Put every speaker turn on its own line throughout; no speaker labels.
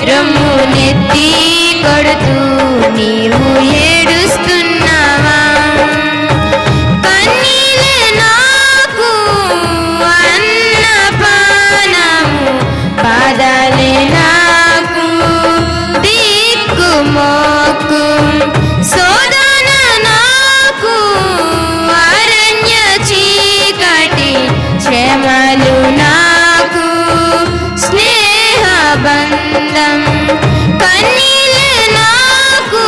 రొమ్మునెత్తి కొడుతూ నీవు ఏడుస్తున్నావా? కన్నీలే నాకు అన్నపానము, బాధలే నాకు దిక్కుమోక్కు, శోధన నాకు అరణ్య చీకటి, శ్రమలు నాకు స్నేహబంధం. కన్నీలే నాకు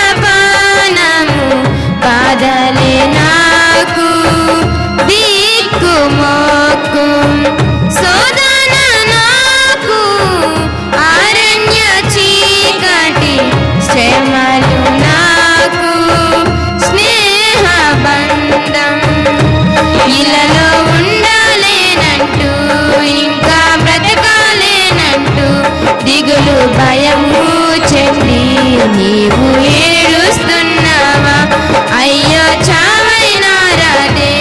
అన్నపానము, బాధలే నాకు దిక్కుమోక్కు, శోధన నాకు అరణ్య చీకటి, శ్రమలు నాకు స్నేహబంధం. ఇలలో ఉండాలేనంటూ ఇంకా బ్రతకాలేనంటూ దిగులు భయము చెంది నీవు ఏడుస్తున్నావా? అయ్యో చావైనా రాదే,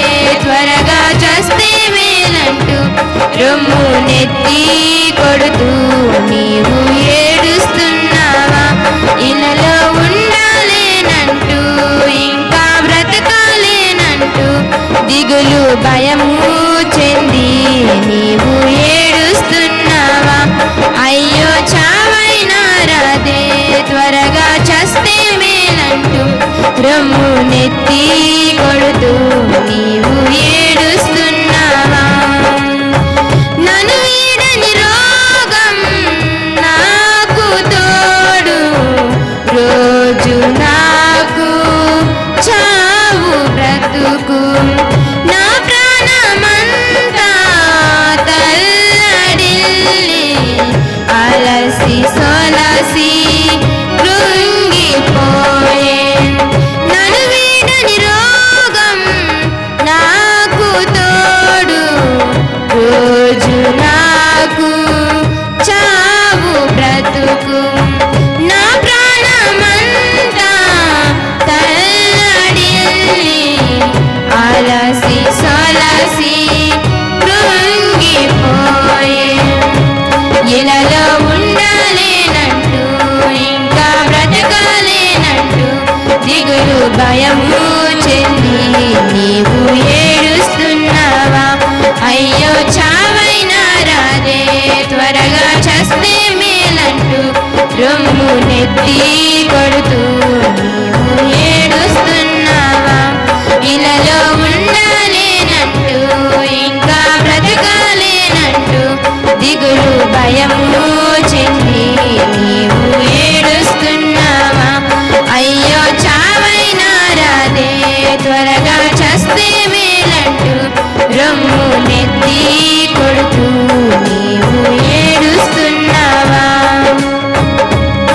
త్వరగా చస్తే మేలంటూ రొమ్మునెత్తి కొడుతూ నీవు ఏడుస్తున్నావా? ఇలలో ఉండాలేనంటూ ఇంకా బ్రతకాలేనంటూ దిగులు భయము చెంది నీవు ఏడుస్తున్నావా? అయ్యో చావైనా రాదే, త్వరగా చస్తే మేలంటూ రొమ్మునెత్తి కొడుతూ నీవు ఏడుస్తున్నావా? నన్ను వీడని రోగం నాకు తోడు, రోజు నాకు చావు బ్రతుకు, నా ప్రాణమంతా తల్లడిల్లి అలసి సొలసి కృంగిపోయే. నన్ను వీడని రోగం నాకు తోడు, రోజు నాకు చావు బ్రతుకు, నా ప్రాణమంతా తల్లడిల్లి అలసి సొలసి కృంగిపోయే. ఇలలో ఉండాలేనంటూ ఇంకా బ్రతకాలేనంటూ దిగులు భయము చెంది నీవు ఏడుస్తున్నావా? అయ్యో చావైనా రాదే, త్వరగా చస్తే మేలంటూ రొమ్మునెత్తి కొడుతూ నీవు ఏడుస్తున్నావా? ఇలలో ఉండాలేనంటూ ఇంకా బ్రతకాలేనంటూ దిగులు భయము